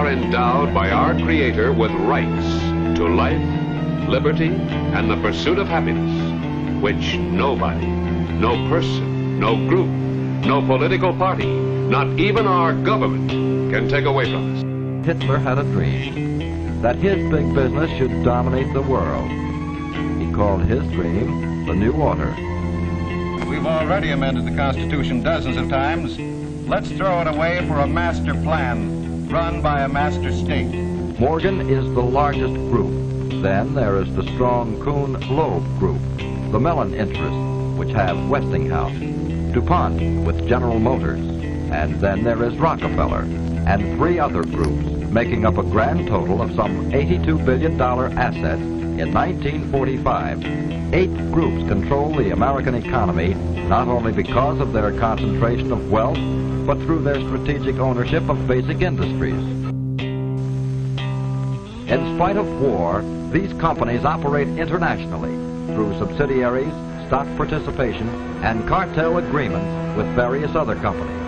are endowed by our Creator with rights to life, liberty, and the pursuit of happiness, which nobody, no person, no group, no political party, not even our government, can take away from us. Hitler had a dream that his big business should dominate the world. He called his dream the New Order. We've already amended the Constitution dozens of times. Let's throw it away for a master plan run by a master state. Morgan is the largest group. Then there is the strong Kuhn-Loeb group, the Mellon interests, which have Westinghouse, DuPont with General Motors, and then there is Rockefeller, and 3 other groups, making up a grand total of some $82 billion assets in 1945. 8 groups control the American economy, not only because of their concentration of wealth, but through their strategic ownership of basic industries. In spite of war, these companies operate internationally through subsidiaries, stock participation, and cartel agreements with various other companies.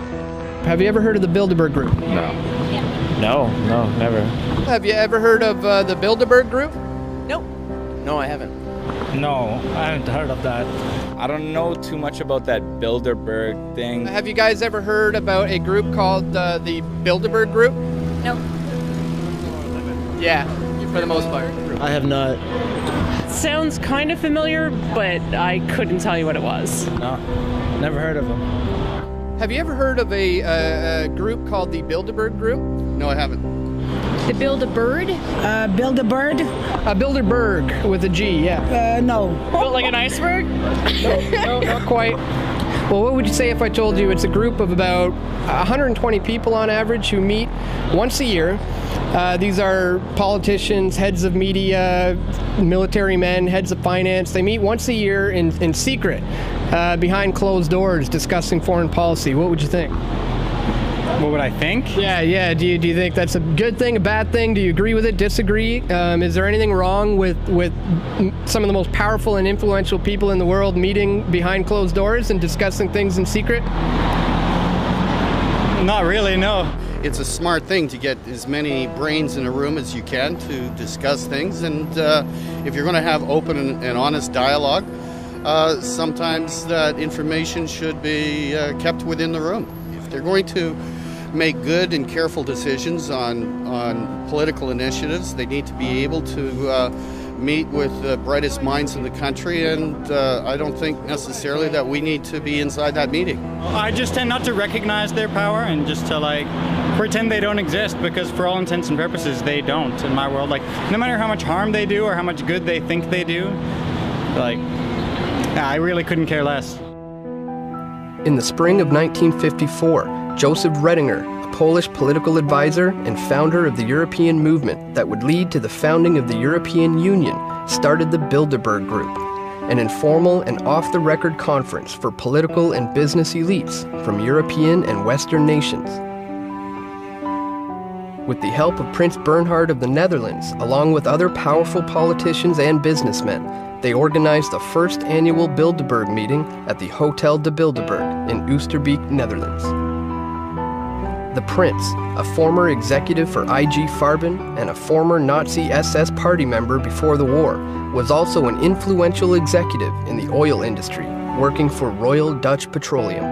Have you ever heard of the Bilderberg Group? No. No, never. Have you ever heard of the Bilderberg Group? Nope. No, I haven't. No, I haven't heard of that. I don't know too much about that Bilderberg thing. Have you guys ever heard about a group called the Bilderberg Group? Nope. Yeah, for the most part. I have not. Sounds kind of familiar, but I couldn't tell you what it was. No, never heard of them. Have you ever heard of a group called the Bilderberg Group? No, I haven't. The Build-A-Bird? Build-A-Bird? Bilderberg with a G, yeah. No. Built like an iceberg? No, not quite. Well, what would you say if I told you it's a group of about 120 people on average who meet once a year? These are politicians, heads of media, military men, heads of finance. They meet once a year in secret, behind closed doors, discussing foreign policy. What would you think? What would I think? Yeah. Do you think that's a good thing, a bad thing? Do you agree with it, disagree? Is there anything wrong with some of the most powerful and influential people in the world meeting behind closed doors and discussing things in secret? Not really, no. It's a smart thing to get as many brains in a room as you can to discuss things, and if you're going to have open and honest dialogue, sometimes that information should be kept within the room. If they're going to make good and careful decisions on political initiatives, they need to be able to meet with the brightest minds in the country, and I don't think necessarily that we need to be inside that meeting. I just tend not to recognize their power and just to pretend they don't exist, because for all intents and purposes they don't in my world. No matter how much harm they do or how much good they think they do, I really couldn't care less. In the spring of 1954, Joseph Redinger, a Polish political advisor and founder of the European movement that would lead to the founding of the European Union, started the Bilderberg Group, an informal and off-the-record conference for political and business elites from European and Western nations. With the help of Prince Bernhard of the Netherlands, along with other powerful politicians and businessmen, they organized the first annual Bilderberg meeting at the Hotel de Bilderberg in Oosterbeek, Netherlands. The Prince, a former executive for IG Farben and a former Nazi SS party member before the war, was also an influential executive in the oil industry, working for Royal Dutch Petroleum.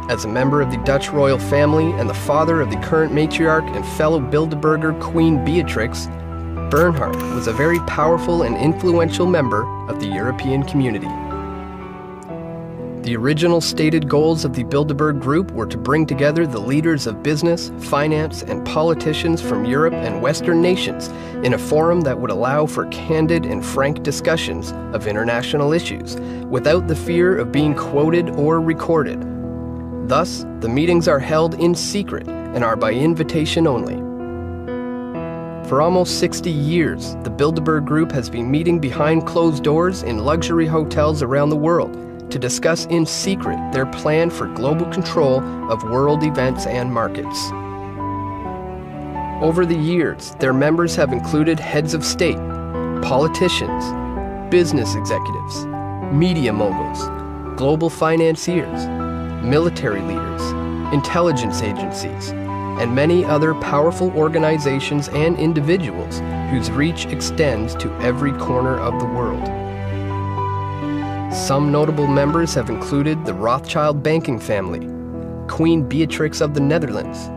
As a member of the Dutch royal family and the father of the current matriarch and fellow Bilderberger Queen Beatrix, Bernhard was a very powerful and influential member of the European community. The original stated goals of the Bilderberg Group were to bring together the leaders of business, finance, and politicians from Europe and Western nations in a forum that would allow for candid and frank discussions of international issues without the fear of being quoted or recorded. Thus, the meetings are held in secret and are by invitation only. For almost 60 years, the Bilderberg Group has been meeting behind closed doors in luxury hotels around the world to discuss in secret their plan for global control of world events and markets. Over the years, their members have included heads of state, politicians, business executives, media moguls, global financiers, military leaders, intelligence agencies, and many other powerful organizations and individuals whose reach extends to every corner of the world. Some notable members have included the Rothschild banking family, Queen Beatrix of the Netherlands,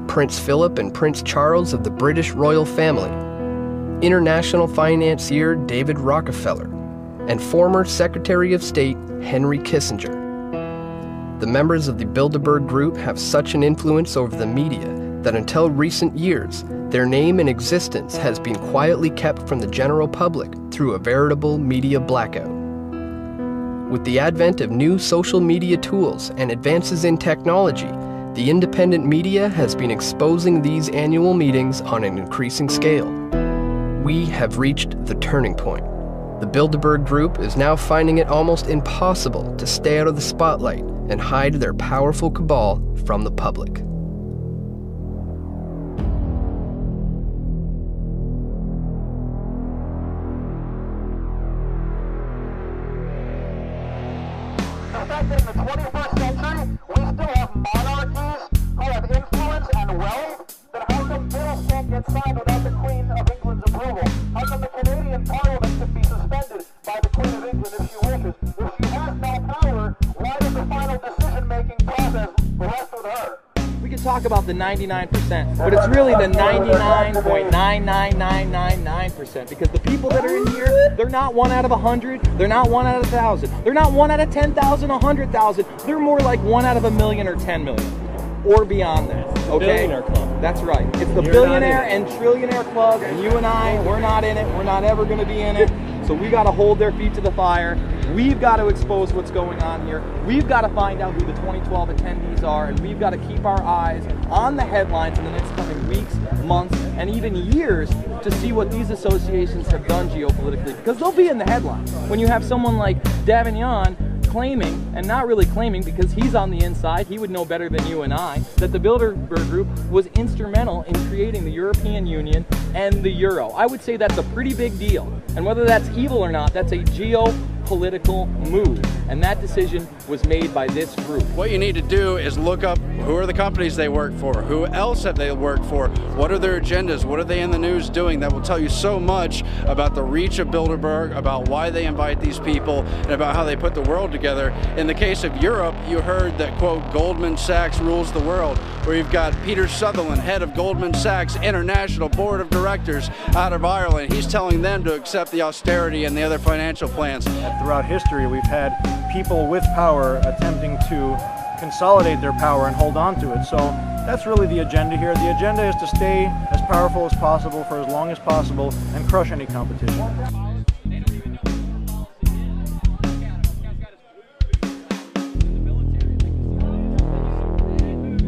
Prince Philip and Prince Charles of the British royal family, international financier David Rockefeller, and former Secretary of State Henry Kissinger. The members of the Bilderberg Group have such an influence over the media that until recent years, their name and existence has been quietly kept from the general public through a veritable media blackout. With the advent of new social media tools and advances in technology, the independent media has been exposing these annual meetings on an increasing scale. We have reached the turning point. The Bilderberg Group is now finding it almost impossible to stay out of the spotlight and hide their powerful cabal from the public. In the 21st century, we still have monarchies who have influence and wealth. Then how come bills can't get signed without the Queen of England's approval? How come the Canadian Parliament can be suspended by the Queen of England if she wishes? If she has no power, why does the final decision-making process rest with her? We can talk about the 99%, but it's really the 99.99999%, because the people that are in here, they're not 1 out of 100, they're not 1 out of 1,000, they're not 1 out of 10,000, 100,000, they're more like 1 out of 1,000,000 or 10 million, or beyond that, okay? Billionaire club. That's right. It's the billionaire and trillionaire club, and you and I, we're not in it, we're not ever going to be in it, so we got to hold their feet to the fire. We've got to expose what's going on here. We've got to find out who the 2012 attendees are, and we've got to keep our eyes on the headlines in the next coming weeks, months, and even years to see what these associations have done geopolitically, because they'll be in the headlines. When you have someone like Davignon claiming, and not really claiming because he's on the inside, he would know better than you and I, that the Bilderberg Group was instrumental in creating the European Union and the Euro. I would say that's a pretty big deal. And whether that's evil or not, that's a geopolitical move. And that decision was made by this group. What you need to do is look up who are the companies they work for, who else have they worked for, what are their agendas, what are they in the news doing. That will tell you so much about the reach of Bilderberg, about why they invite these people, and about how they put the world together. In the case of Europe, you heard that, quote, Goldman Sachs rules the world, where you've got Peter Sutherland, head of Goldman Sachs International Board of Directors out of Ireland. He's telling them to accept the austerity and the other financial plans. Throughout history, we've had people with power attempting to consolidate their power and hold on to it. So that's really the agenda here. The agenda is to stay as powerful as possible for as long as possible and crush any competition.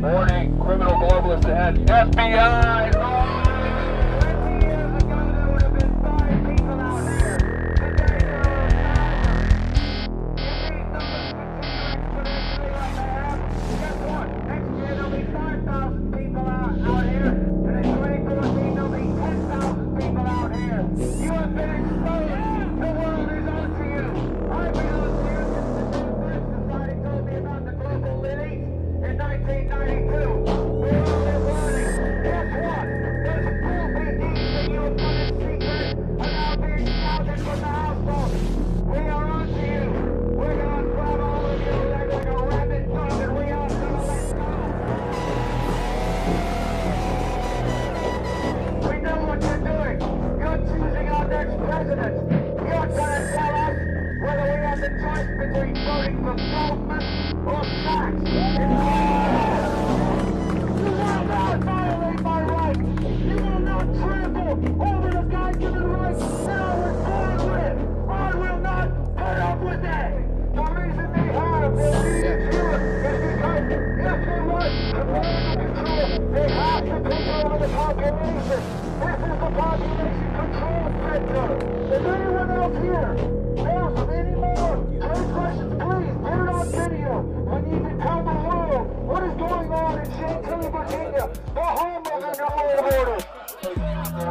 Warning, criminal globalist ahead. FBI! Oh!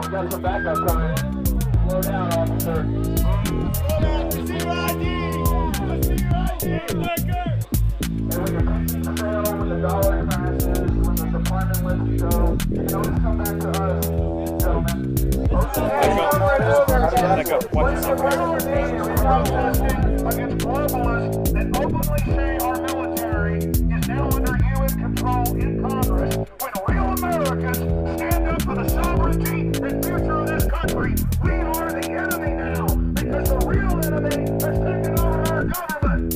Got some backup coming in. Slow down, officer. Slow down. Let's see your ID. Let's see your ID, liquor. And when you're cleaning the trail, when the dollar crashes, when the deployment list Against globalists that openly say our military is now under UN control in Congress, when real Americans stand up for the sovereignty and future of this country, we are the enemy now, because the real enemy has taken over our government.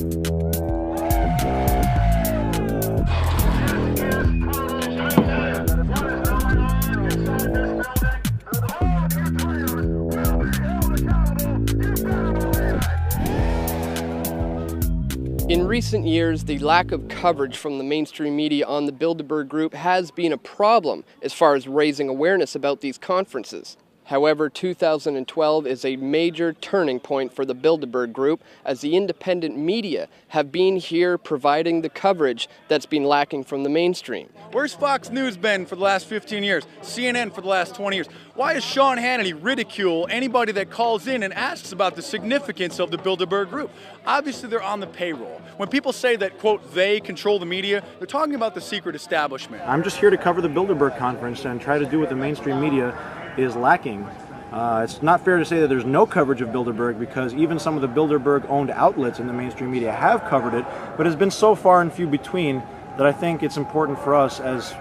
In recent years, the lack of coverage from the mainstream media on the Bilderberg Group has been a problem as far as raising awareness about these conferences. However, 2012 is a major turning point for the Bilderberg Group, as the independent media have been here providing the coverage that's been lacking from the mainstream. Where's Fox News been for the last 15 years? CNN for the last 20 years? Why does Sean Hannity ridicule anybody that calls in and asks about the significance of the Bilderberg Group? Obviously, they're on the payroll. When people say that, quote, they control the media, they're talking about the secret establishment. I'm just here to cover the Bilderberg conference and try to do what the mainstream media is lacking. It's not fair to say that there's no coverage of Bilderberg, because even some of the Bilderberg-owned outlets in the mainstream media have covered it, but it's been so far and few between that I think it's important for us as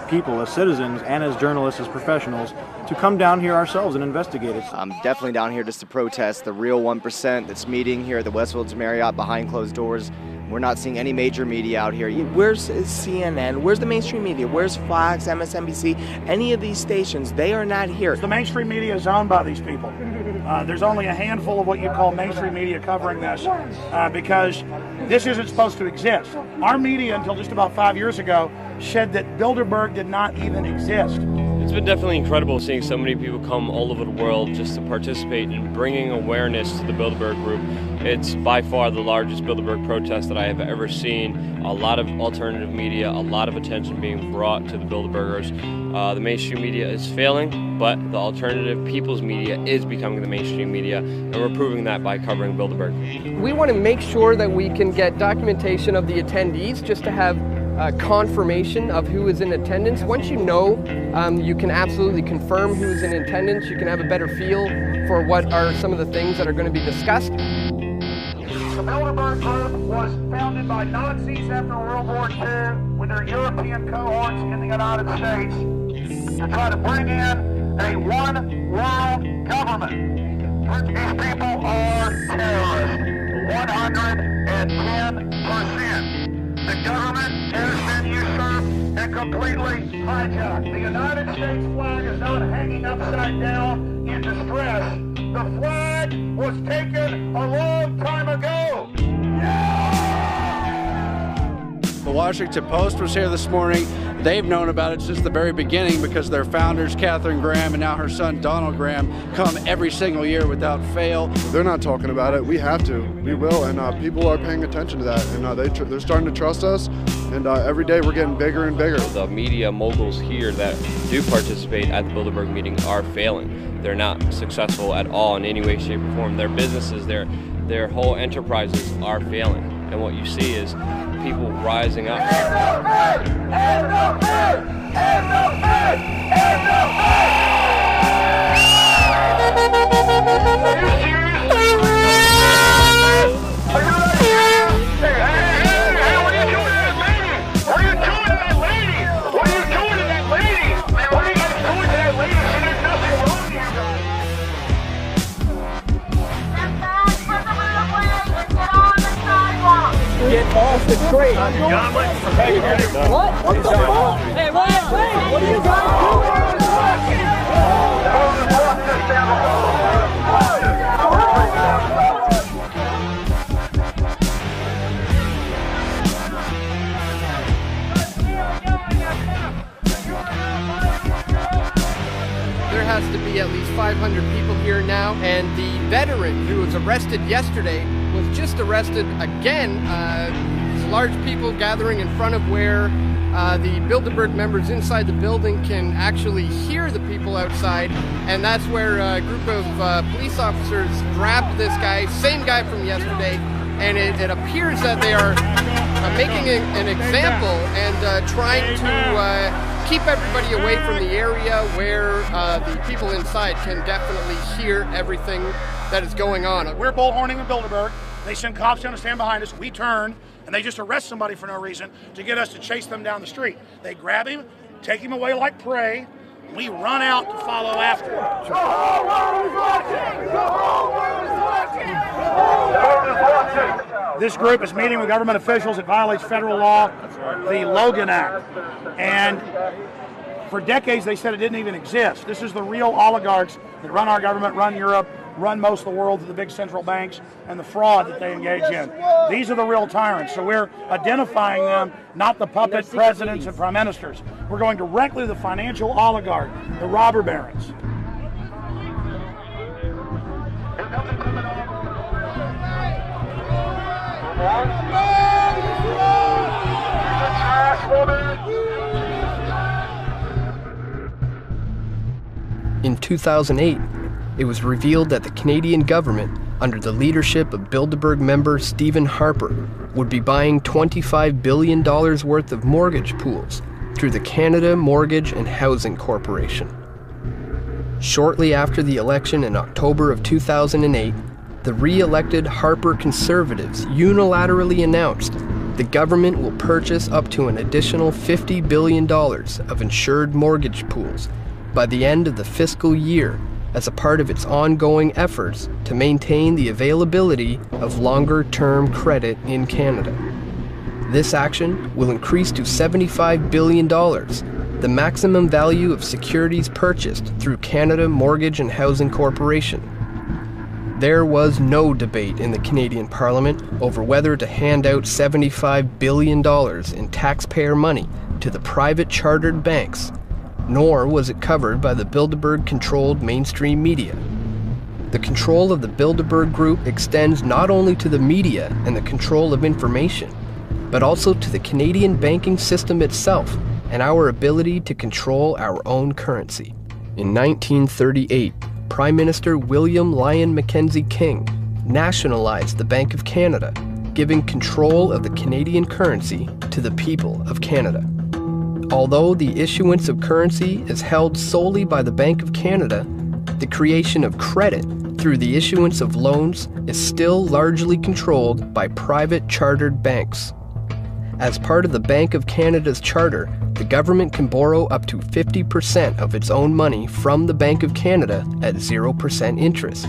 people, as citizens, and as journalists, as professionals, to come down here ourselves and investigate it. I'm definitely down here just to protest the real 1% that's meeting here at the Westfields Marriott behind closed doors. We're not seeing any major media out here. Where's CNN? Where's the mainstream media? Where's Fox, MSNBC? Any of these stations, they are not here. The mainstream media is owned by these people. There's only a handful of what you call mainstream media covering this, because this isn't supposed to exist. Our media, until just about 5 years ago, said that Bilderberg did not even exist. It's been definitely incredible seeing so many people come all over the world just to participate in bringing awareness to the Bilderberg Group. It's by far the largest Bilderberg protest that I have ever seen. A lot of alternative media, a lot of attention being brought to the Bilderbergers. The mainstream media is failing, but the alternative people's media is becoming the mainstream media, and we're proving that by covering Bilderberg. We want to make sure that we can get documentation of the attendees, just to have confirmation of who is in attendance. Once you know, you can absolutely confirm who is in attendance. You can have a better feel for what are some of the things that are going to be discussed. The Bilderberg Group was founded by Nazis after World War II with their European cohorts in the United States to try to bring in a one-world government. These people are terrorists, 110%. The government has been usurped and completely hijacked. The United States flag is not hanging upside down in distress. The flag was taken a long time ago. The Washington Post was here this morning. They've known about it since the very beginning, because their founders, Katharine Graham and now her son, Donald Graham, come every single year without fail. They're not talking about it. We have to. We will. And people are paying attention to that. And they're starting to trust us. And every day we're getting bigger and bigger. The media moguls here that do participate at the Bilderberg meeting are failing. They're not successful at all in any way, shape, or form. Their businesses, their whole enterprises are failing. And what you see is people rising up. Get off the crate. What? What the fuck? Hey, what are you guys doing? There has to be at least 500 people here now, and the veteran who was arrested yesterday was just arrested again. Large people gathering in front of where the Bilderberg members inside the building can actually hear the people outside, and that's where a group of police officers grabbed this guy, same guy from yesterday, and it appears that they are making an example and trying to keep everybody away from the area where the people inside can definitely hear everything that is going on. We're bullhorning in Bilderberg. They send cops down to stand behind us. We turn, and they just arrest somebody for no reason to get us to chase them down the street. They grab him, take him away like prey. We run out to follow after him. The whole world is watching! The whole world is watching! This group is meeting with government officials. It violates federal law, the Logan Act. And for decades, they said it didn't even exist. This is the real oligarchs that run our government, run Europe, run most of the world to the big central banks, and the fraud that they engage in. These are the real tyrants. So we're identifying them, not the puppet presidents and prime ministers. We're going directly to the financial oligarch, the robber barons. In 2008, it was revealed that the Canadian government, under the leadership of Bilderberg member Stephen Harper, would be buying $25 billion worth of mortgage pools through the Canada Mortgage and Housing Corporation. Shortly after the election in October of 2008, the re-elected Harper Conservatives unilaterally announced the government will purchase up to an additional $50 billion of insured mortgage pools by the end of the fiscal year as a part of its ongoing efforts to maintain the availability of longer-term credit in Canada. This action will increase to $75 billion, the maximum value of securities purchased through Canada Mortgage and Housing Corporation. There was no debate in the Canadian Parliament over whether to hand out $75 billion in taxpayer money to the private chartered banks, nor was it covered by the Bilderberg-controlled mainstream media. The control of the Bilderberg Group extends not only to the media and the control of information, but also to the Canadian banking system itself and our ability to control our own currency. In 1938, Prime Minister William Lyon Mackenzie King nationalized the Bank of Canada, giving control of the Canadian currency to the people of Canada. Although the issuance of currency is held solely by the Bank of Canada, the creation of credit through the issuance of loans is still largely controlled by private chartered banks. As part of the Bank of Canada's charter, the government can borrow up to 50% of its own money from the Bank of Canada at 0% interest.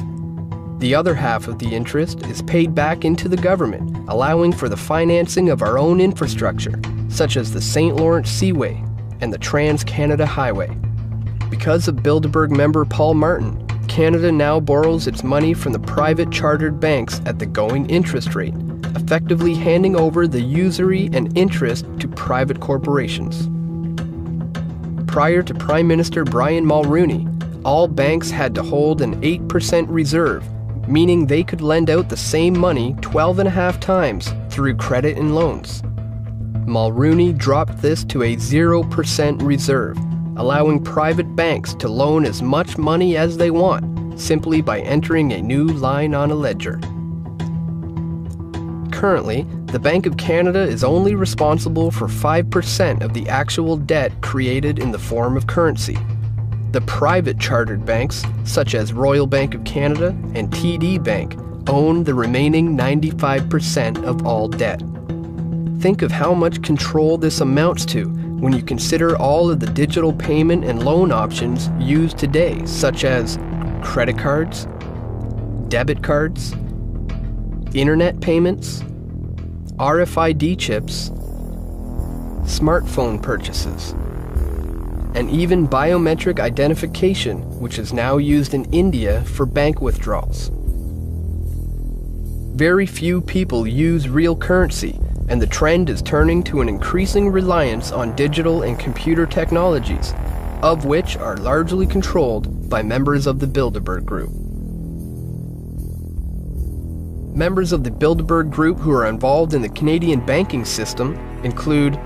The other half of the interest is paid back into the government, allowing for the financing of our own infrastructure, such as the St. Lawrence Seaway and the Trans-Canada Highway. Because of Bilderberg member Paul Martin, Canada now borrows its money from the private chartered banks at the going interest rate, effectively handing over the usury and interest to private corporations. Prior to Prime Minister Brian Mulroney, all banks had to hold an 8% reserve, meaning they could lend out the same money 12.5 times through credit and loans. Mulroney dropped this to a 0% reserve, allowing private banks to loan as much money as they want, simply by entering a new line on a ledger. Currently, the Bank of Canada is only responsible for 5% of the actual debt created in the form of currency. The private chartered banks, such as Royal Bank of Canada and TD Bank, own the remaining 95% of all debt. Think of how much control this amounts to when you consider all of the digital payment and loan options used today, such as credit cards, debit cards, internet payments, RFID chips, smartphone purchases, and even biometric identification, which is now used in India for bank withdrawals. Very few people use real currency, and the trend is turning to an increasing reliance on digital and computer technologies, of which are largely controlled by members of the Bilderberg Group. Members of the Bilderberg Group who are involved in the Canadian banking system include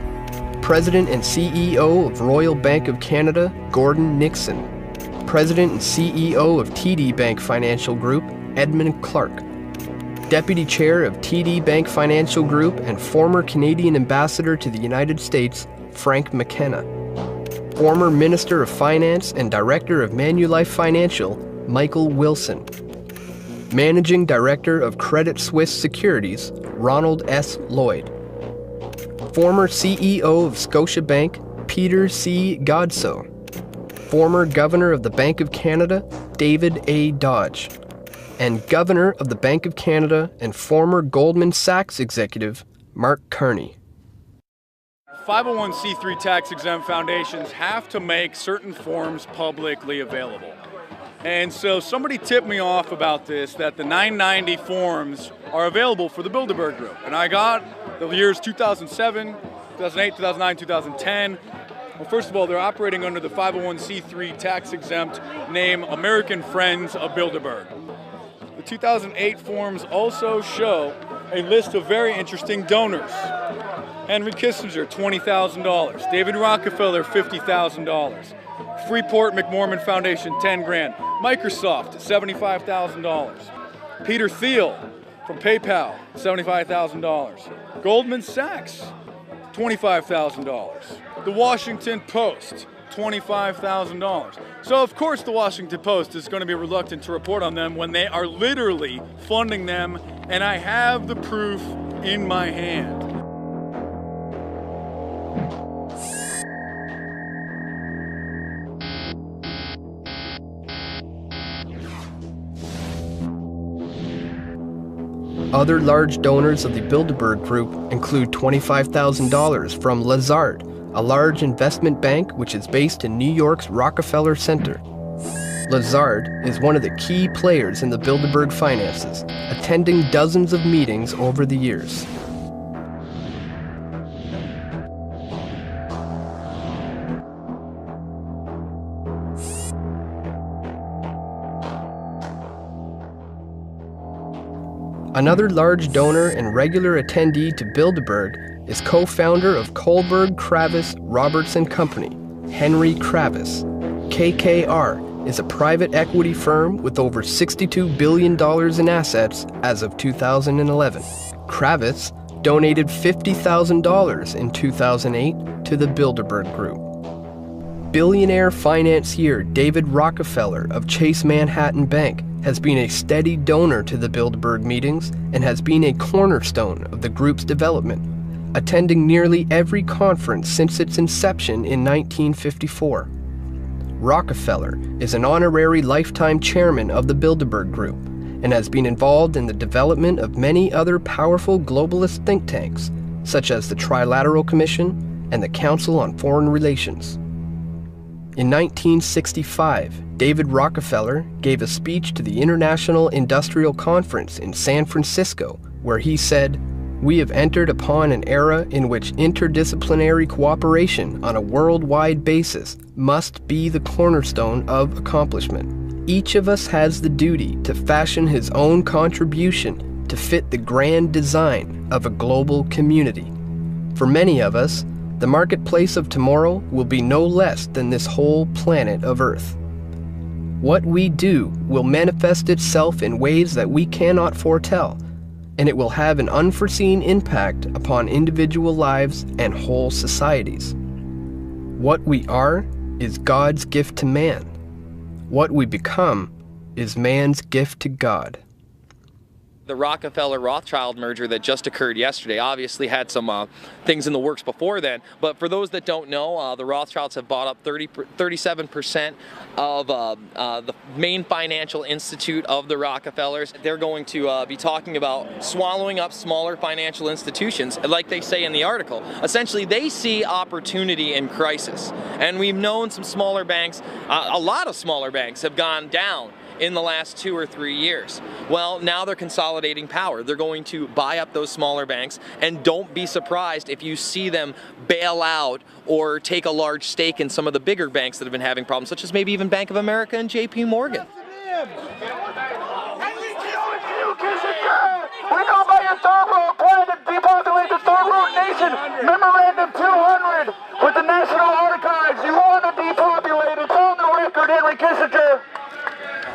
President and CEO of Royal Bank of Canada, Gordon Nixon, President and CEO of TD Bank Financial Group, Edmund Clark, Deputy Chair of TD Bank Financial Group and former Canadian Ambassador to the United States, Frank McKenna, Former Minister of Finance and Director of Manulife Financial, Michael Wilson. Managing Director of Credit Suisse Securities, Ronald S. Lloyd. Former CEO of Scotiabank, Peter C. Godsoe. Former Governor of the Bank of Canada, David A. Dodge. And Governor of the Bank of Canada and former Goldman Sachs executive, Mark Carney. 501c3 tax-exempt foundations have to make certain forms publicly available. And so somebody tipped me off about this, that the 990 forms are available for the Bilderberg Group. And I got the years 2007, 2008, 2009, 2010. Well, first of all, they're operating under the 501c3 tax-exempt name American Friends of Bilderberg. The 2008 forms also show a list of very interesting donors. Henry Kissinger, $20,000. David Rockefeller, $50,000. Freeport McMorman Foundation, 10 grand. Microsoft, $75,000. Peter Thiel from PayPal, $75,000. Goldman Sachs, $25,000. The Washington Post, $25,000. So of course the Washington Post is going to be reluctant to report on them when they are literally funding them, and I have the proof in my hand. Other large donors of the Bilderberg Group include $25,000 from Lazard, a large investment bank which is based in New York's Rockefeller Center. Lazard is one of the key players in the Bilderberg finances, attending dozens of meetings over the years. Another large donor and regular attendee to Bilderberg is co-founder of Kohlberg, Kravis, Robertson Company, Henry Kravis. KKR is a private equity firm with over $62 billion in assets as of 2011. Kravis donated $50,000 in 2008 to the Bilderberg Group. Billionaire financier David Rockefeller of Chase Manhattan Bank has been a steady donor to the Bilderberg meetings and has been a cornerstone of the group's development, attending nearly every conference since its inception in 1954. Rockefeller is an honorary lifetime chairman of the Bilderberg Group and has been involved in the development of many other powerful globalist think tanks, such as the Trilateral Commission and the Council on Foreign Relations. In 1965, David Rockefeller gave a speech to the International Industrial Conference in San Francisco, where he said, "We have entered upon an era in which interdisciplinary cooperation on a worldwide basis must be the cornerstone of accomplishment. Each of us has the duty to fashion his own contribution to fit the grand design of a global community. For many of us, the marketplace of tomorrow will be no less than this whole planet of Earth. What we do will manifest itself in ways that we cannot foretell, and it will have an unforeseen impact upon individual lives and whole societies. What we are is God's gift to man. What we become is man's gift to God." The Rockefeller-Rothschild merger that just occurred yesterday obviously had some things in the works before then, but for those that don't know, the Rothschilds have bought up 37% of the main financial institute of the Rockefellers. They're going to be talking about swallowing up smaller financial institutions, like they say in the article. Essentially, they see opportunity in crisis, and we've known some smaller banks, a lot of smaller banks have gone down in the last 2 or 3 years. Well, now they're consolidating power. They're going to buy up those smaller banks, and don't be surprised if you see them bail out or take a large stake in some of the bigger banks that have been having problems, such as maybe even Bank of America and JP Morgan. We know about your third world plan to depopulate the third world nation. Memorandum 200 with the National Archives. You want to depopulate. It's on the record, Henry Kissinger.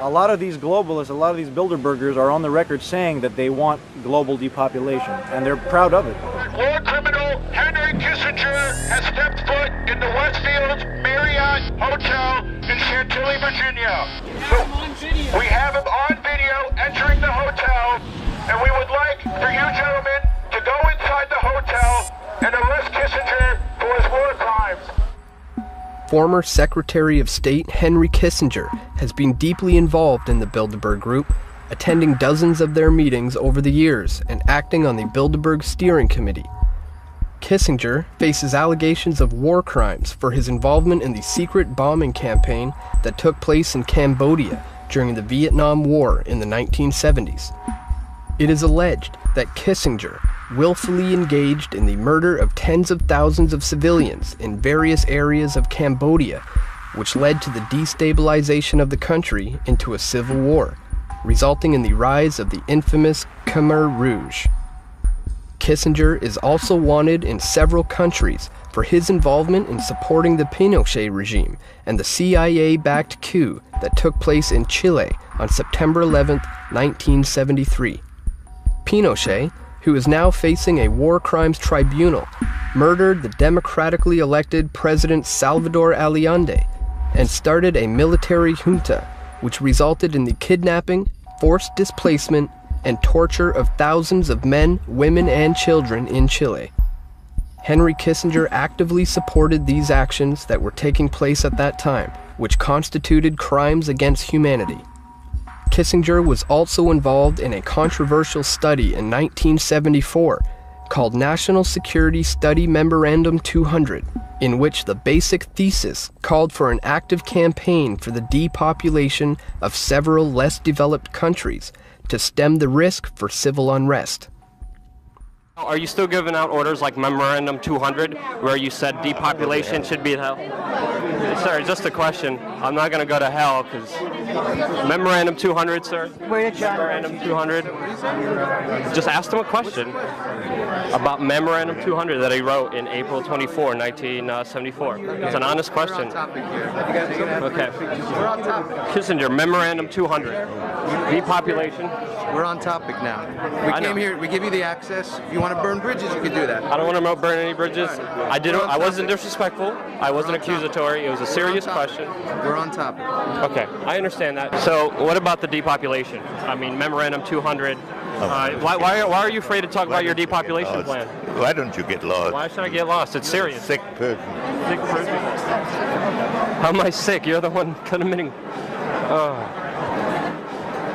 A lot of these globalists, a lot of these Bilderbergers are on the record saying that they want global depopulation, and they're proud of it. War criminal Henry Kissinger has stepped foot in the Westfield's Marriott hotel in Chantilly, Virginia. We have him on video entering the hotel, and we would like for you gentlemen to go inside the hotel and arrest Kissinger for his war crimes. Former Secretary of State Henry Kissinger has been deeply involved in the Bilderberg Group, attending dozens of their meetings over the years and acting on the Bilderberg Steering Committee. Kissinger faces allegations of war crimes for his involvement in the secret bombing campaign that took place in Cambodia during the Vietnam War in the 1970s. It is alleged that Kissinger willfully engaged in the murder of tens of thousands of civilians in various areas of Cambodia, which led to the destabilization of the country into a civil war, resulting in the rise of the infamous Khmer Rouge. Kissinger is also wanted in several countries for his involvement in supporting the Pinochet regime and the CIA-backed coup that took place in Chile on September 11, 1973. Pinochet, who is now facing a war crimes tribunal, murdered the democratically elected President Salvador Allende and started a military junta which resulted in the kidnapping, forced displacement, and torture of thousands of men, women, and children in Chile. Henry Kissinger actively supported these actions that were taking place at that time, which constituted crimes against humanity. Kissinger was also involved in a controversial study in 1974 called National Security Study Memorandum 200, in which the basic thesis called for an active campaign for the depopulation of several less developed countries to stem the risk for civil unrest. Are you still giving out orders like Memorandum 200, where you said depopulation should be hell? Sir, just a question. I'm not going to go to hell because Memorandum 200, sir. Memorandum 200. Just asked him a question about Memorandum 200 that he wrote in April 24, 1974. It's an honest question. Okay. Kissinger, Memorandum 200. Depopulation. We're on topic now. We came here, we give you the access. If you want to burn bridges, you can do that. I don't want to burn any bridges. I wasn't disrespectful. I wasn't accusatory. It was a serious question. We're on topic. Okay, I understand that. So what about the depopulation? I mean, Memorandum 200. Why are you afraid to talk about your depopulation plan? Why don't you get lost? Why should I get lost? It's serious. Sick person. Sick person? How am I sick? You're the one committing.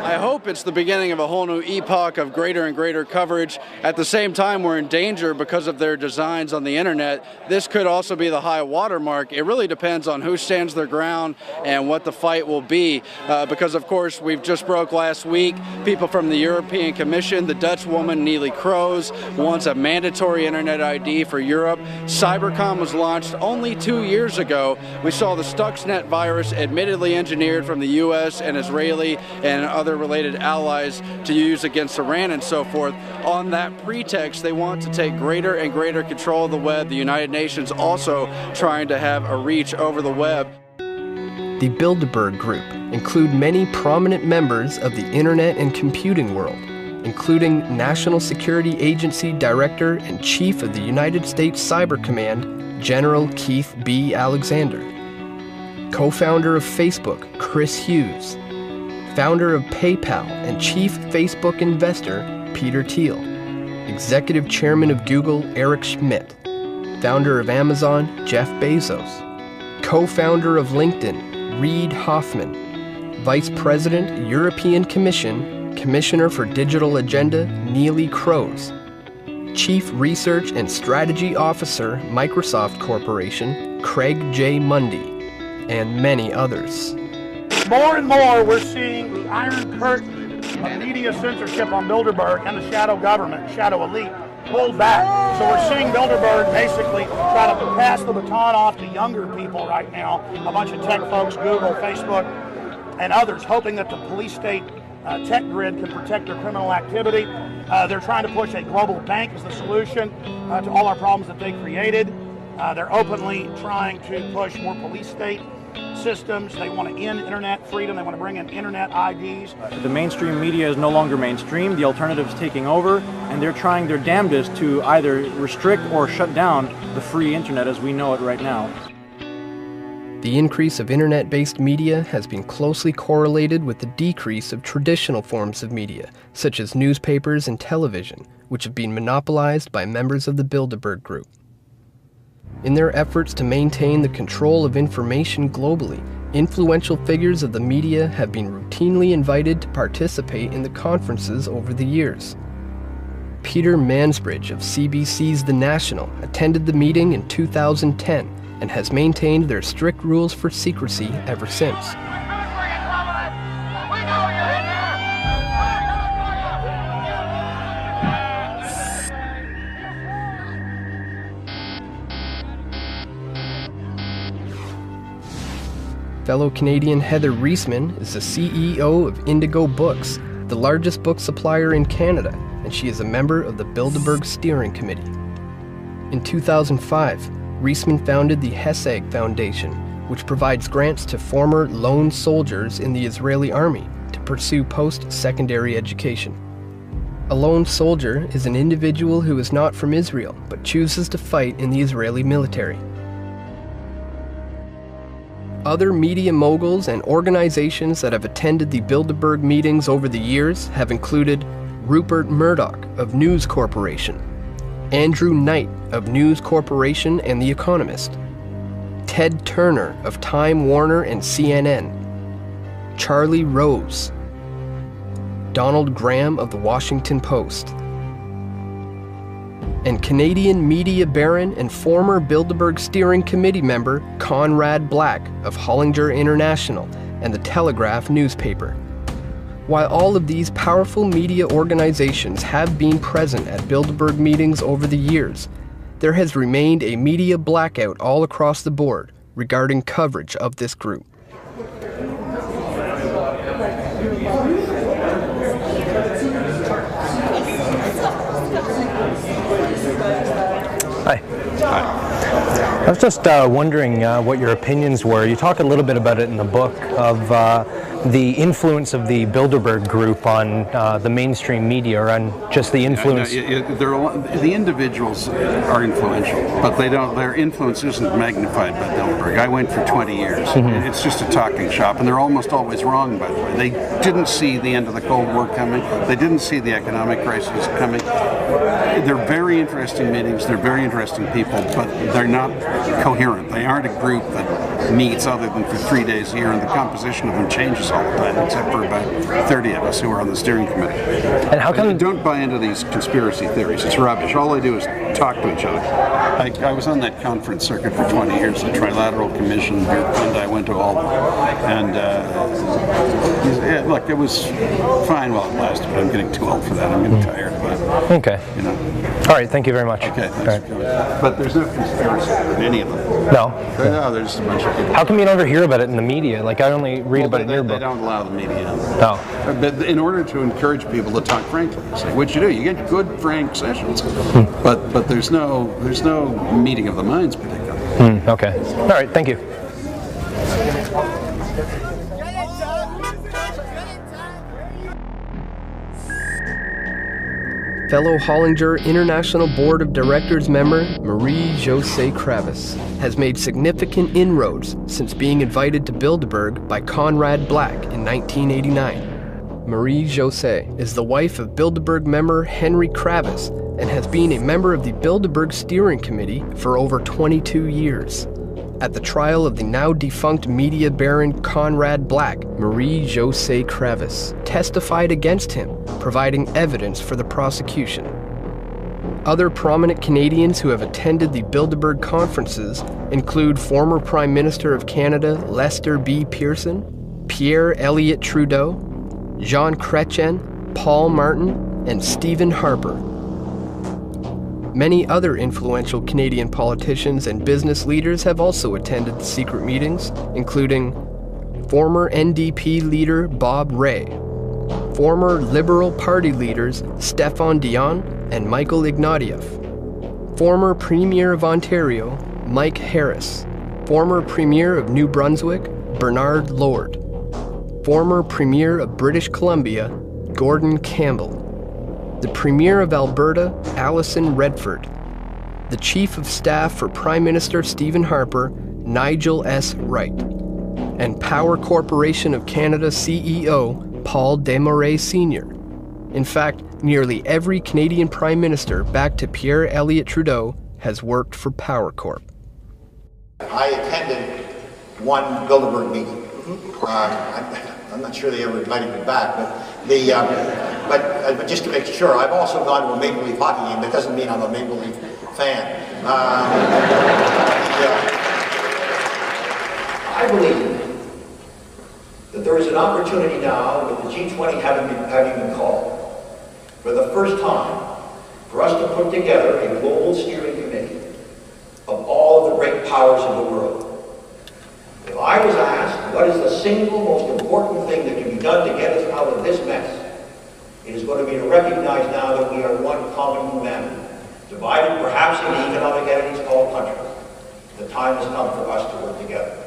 I hope it's the beginning of a whole new epoch of greater and greater coverage. At the same time, we're in danger because of their designs on the internet. This could also be the high watermark. It really depends on who stands their ground and what the fight will be. Because, of course, we've just broke last week. People from the European Commission, the Dutch woman Neelie Kroes, wants a mandatory internet ID for Europe. Cybercom was launched only 2 years ago. We saw the Stuxnet virus admittedly engineered from the U.S. and Israeli and other related allies to use against Iran and so forth. On that pretext, they want to take greater and greater control of the web. The United Nations also trying to have a reach over the web. The Bilderberg Group include many prominent members of the internet and computing world, including National Security Agency Director and Chief of the United States Cyber Command, General Keith B. Alexander, co-founder of Facebook, Chris Hughes, founder of PayPal and chief Facebook investor, Peter Thiel, executive chairman of Google, Eric Schmidt, founder of Amazon, Jeff Bezos, co-founder of LinkedIn, Reid Hoffman, vice president, European Commission, commissioner for Digital Agenda, Neelie Kroes, chief research and strategy officer, Microsoft Corporation, Craig J. Mundy, and many others. More and more, we're seeing the iron curtain of media censorship on Bilderberg and the shadow government, shadow elite, pulled back. So we're seeing Bilderberg basically try to pass the baton off to younger people right now, a bunch of tech folks, Google, Facebook, and others, hoping that the police state tech grid can protect their criminal activity. They're trying to push a global bank as the solution to all our problems that they created. They're openly trying to push more police state systems. They want to end internet freedom. They want to bring in internet IDs. The mainstream media is no longer mainstream. The alternative's taking over, and they're trying their damnedest to either restrict or shut down the free internet as we know it right now. The increase of internet-based media has been closely correlated with the decrease of traditional forms of media, such as newspapers and television, which have been monopolized by members of the Bilderberg Group. In their efforts to maintain the control of information globally, influential figures of the media have been routinely invited to participate in the conferences over the years. Peter Mansbridge of CBC's The National attended the meeting in 2010 and has maintained their strict rules for secrecy ever since. Fellow Canadian Heather Reisman is the CEO of Indigo Books, the largest book supplier in Canada, and she is a member of the Bilderberg Steering Committee. In 2005, Reisman founded the Hesag Foundation, which provides grants to former lone soldiers in the Israeli army to pursue post-secondary education. A lone soldier is an individual who is not from Israel, but chooses to fight in the Israeli military. Other media moguls and organizations that have attended the Bilderberg meetings over the years have included Rupert Murdoch of News Corporation, Andrew Knight of News Corporation and The Economist, Ted Turner of Time Warner and CNN, Charlie Rose, Donald Graham of The Washington Post, and Canadian media baron and former Bilderberg Steering Committee member Conrad Black of Hollinger International and the Telegraph newspaper. While all of these powerful media organizations have been present at Bilderberg meetings over the years, there has remained a media blackout all across the board regarding coverage of this group. Hi. Hi. I was just wondering what your opinions were. You talk a little bit about it in the book of the influence of the Bilderberg Group on the mainstream media, or on just the influence. The individuals are influential, but their influence isn't magnified by Bilderberg. I went for 20 years. Mm-hmm. It's just a talking shop, and they're almost always wrong, by the way. They didn't see the end of the Cold War coming. They didn't see the economic crisis coming. They're very interesting meetings. They're very interesting people, but they're not coherent. They aren't a group that meets other than for 3 days a year, and the composition of them changes all the time, except for about 30 of us who are on the steering committee. And how come? Don't buy into these conspiracy theories. It's rubbish. All they do is talk to each other. I was on that conference circuit for 20 years, the Trilateral Commission, and I went to all of them. And look, it was fine while it lasted, but I'm getting too old for that. I'm getting tired. But, okay. You know. All right. Thank you very much. Okay. Thanks. Right. But there's no conspiracy in any of them. No. No, there's just a bunch of people. How come you never hear about it in the media? Like, I only read about it in your book. They don't allow the media in. No. But in order to encourage people to talk frankly, it's like what you do, you get good, frank sessions. But there's no meeting of the minds particularly. Okay. All right. Thank you. Fellow Hollinger International Board of Directors member Marie-Josée Kravis has made significant inroads since being invited to Bilderberg by Conrad Black in 1989. Marie-Josée is the wife of Bilderberg member Henry Kravis and has been a member of the Bilderberg Steering Committee for over 22 years. At the trial of the now-defunct media baron Conrad Black, Marie-Josée Kravis testified against him, providing evidence for the prosecution. Other prominent Canadians who have attended the Bilderberg conferences include former Prime Minister of Canada Lester B. Pearson, Pierre Elliott Trudeau, Jean Chrétien, Paul Martin, and Stephen Harper. Many other influential Canadian politicians and business leaders have also attended the secret meetings, including former NDP leader Bob Rae, former Liberal Party leaders Stéphane Dion and Michael Ignatieff, former Premier of Ontario Mike Harris, former Premier of New Brunswick Bernard Lord, former Premier of British Columbia Gordon Campbell, the Premier of Alberta, Alison Redford, the Chief of Staff for Prime Minister Stephen Harper, Nigel S. Wright, and Power Corporation of Canada CEO Paul Desmarais Sr. In fact, nearly every Canadian Prime Minister back to Pierre Elliott Trudeau has worked for Power Corp. I attended one Bilderberg meeting. I'm not sure they ever invited me back, but just to make sure, I've also gone to a Maple Leaf hockey game. That doesn't mean I'm a Maple Leaf fan. I believe that there is an opportunity now, with the G20 having been called, for the first time, for us to put together a global steering committee of all of the great powers of the world. If I was asked what is the single most important thing that can be done to get us out of this mess, it is going to be to recognize now that we are one common humanity, divided perhaps into economic entities called countries. The time has come for us to work together.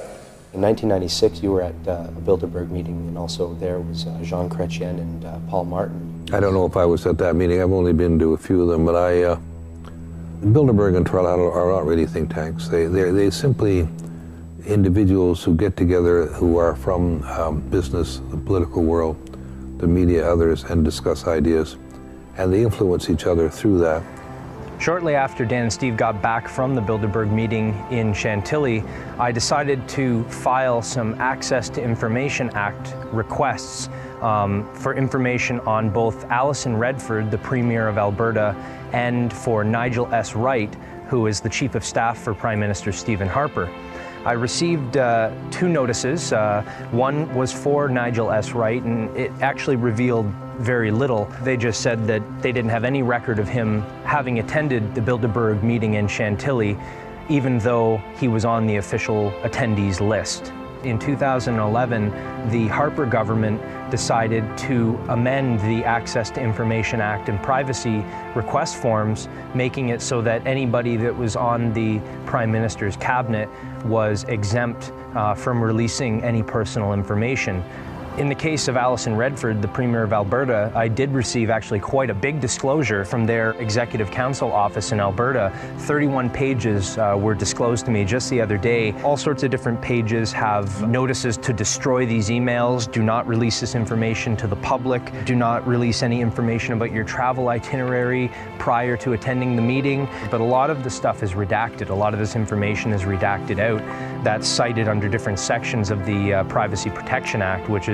In 1996, you were at a Bilderberg meeting, and also there was Jean Chrétien and Paul Martin. I don't know if I was at that meeting. I've only been to a few of them, but Bilderberg and Tralala are not really think tanks. They simply individuals who get together who are from business, the political world, the media, others, and discuss ideas, and they influence each other through that. Shortly after Dan and Steve got back from the Bilderberg meeting in Chantilly, I decided to file some Access to Information Act requests for information on both Alison Redford, the Premier of Alberta, and for Nigel S. Wright, who is the Chief of Staff for Prime Minister Stephen Harper. I received 2 notices. One was for Nigel S. Wright, and it actually revealed very little. They just said that they didn't have any record of him having attended the Bilderberg meeting in Chantilly, even though he was on the official attendees list. In 2011, the Harper government decided to amend the Access to Information Act and privacy request forms, making it so that anybody that was on the Prime Minister's cabinet was exempt from releasing any personal information. In the case of Alison Redford, the Premier of Alberta, I did receive actually quite a big disclosure from their Executive Council office in Alberta. 31 pages were disclosed to me just the other day. All sorts of different pages have notices to destroy these emails, do not release this information to the public, do not release any information about your travel itinerary prior to attending the meeting. But a lot of the stuff is redacted. A lot of this information is redacted out. That's cited under different sections of the Privacy Protection Act, which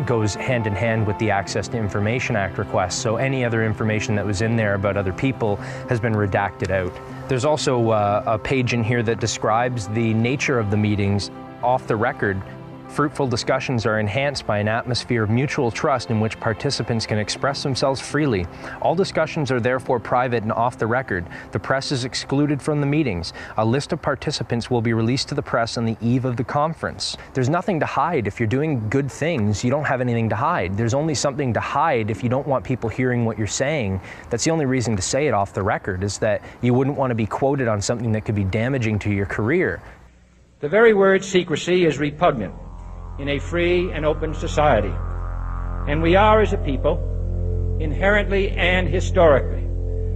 goes hand in hand with the Access to Information Act request. So any other information that was in there about other people has been redacted out. There's also a page in here that describes the nature of the meetings off the record. Fruitful discussions are enhanced by an atmosphere of mutual trust in which participants can express themselves freely. All discussions are therefore private and off the record. The press is excluded from the meetings. A list of participants will be released to the press on the eve of the conference. There's nothing to hide. If you're doing good things, you don't have anything to hide. There's only something to hide if you don't want people hearing what you're saying. That's the only reason to say it off the record, is that you wouldn't want to be quoted on something that could be damaging to your career. The very word secrecy is repugnant in a free and open society. And we are, as a people, inherently and historically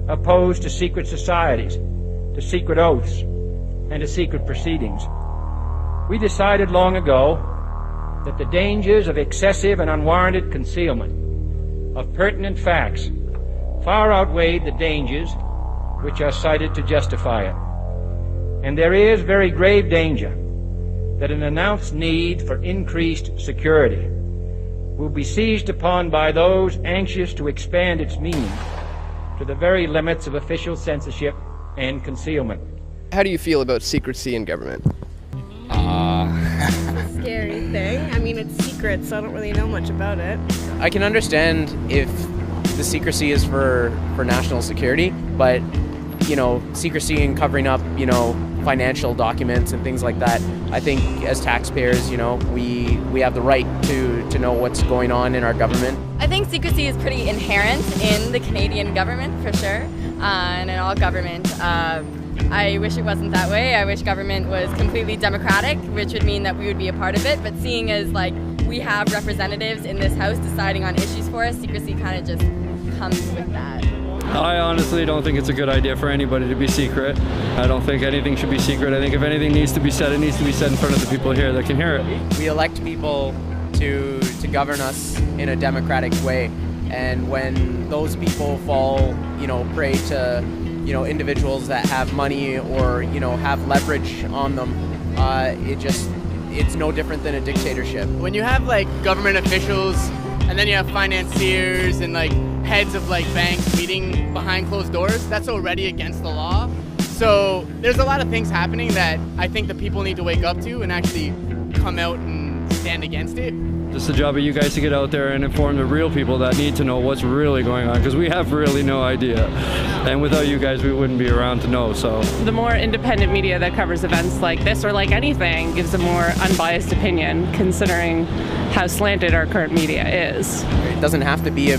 opposed to secret societies, to secret oaths, and to secret proceedings. We decided long ago that the dangers of excessive and unwarranted concealment of pertinent facts far outweighed the dangers which are cited to justify it. And there is very grave danger that an announced need for increased security will be seized upon by those anxious to expand its meaning to the very limits of official censorship and concealment. How do you feel about secrecy in government? Scary thing. I mean, it's secret, so I don't really know much about it. I can understand if the secrecy is for national security, but, you know, secrecy and covering up, you know, financial documents and things like that. I think as taxpayers, you know, we have the right to know what's going on in our government. I think secrecy is pretty inherent in the Canadian government, for sure, and in all government. I wish it wasn't that way. I wish government was completely democratic, which would mean that we would be a part of it, but seeing as like we have representatives in this house deciding on issues for us, secrecy kind of just comes with that. I honestly don't think it's a good idea for anybody to be secret. I don't think anything should be secret. I think if anything needs to be said, it needs to be said in front of the people here that can hear it. We elect people to govern us in a democratic way, and when those people fall, prey to, individuals that have money or, have leverage on them, it's no different than a dictatorship. When you have like government officials and then you have financiers and like heads of like banks meeting behind closed doors, that's already against the law. So there's a lot of things happening that I think the people need to wake up to and actually come out and stand against it. It's the job of you guys to get out there and inform the real people that need to know what's really going on, because we have really no idea. And without you guys, we wouldn't be around to know, so. The more independent media that covers events like this, or like anything, gives a more unbiased opinion, considering how slanted our current media is. It doesn't have to be a,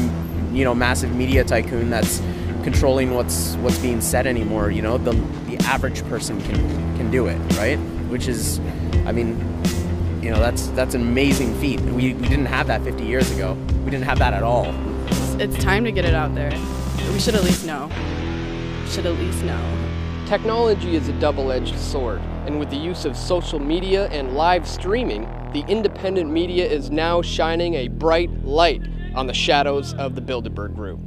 massive media tycoon that's controlling what's being said anymore, the average person can do it, right? Which is, that's an amazing feat. We didn't have that 50 years ago. We didn't have that at all. It's time to get it out there. We should at least know. Technology is a double-edged sword, and with the use of social media and live streaming, the independent media is now shining a bright light on the shadows of the Bilderberg Group.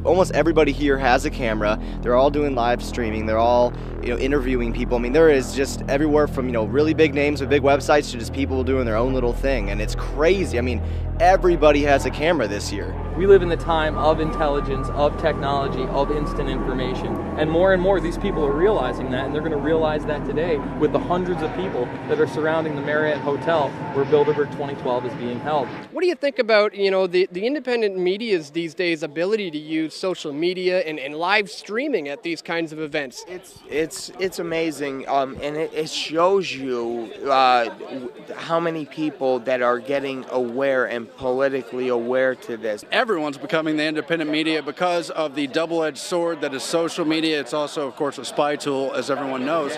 Almost everybody here has a camera. They're all doing live streaming. They're all, interviewing people. I mean, there is just everywhere from, really big names with big websites to just people doing their own little thing. And it's crazy. I mean, everybody has a camera this year. We live in the time of intelligence, of technology, of instant information. And more these people are realizing that, and they're going to realize that today with the hundreds of people that are surrounding the Marriott Hotel where Bilderberg 2012 is being held. What do you think about, the independent media's these days ability to use social media and live streaming at these kinds of events? It's amazing, and it shows you how many people that are getting aware and politically aware to this. Everyone's becoming the independent media because of the double-edged sword that is social media. It's also, of course, a spy tool, as everyone knows.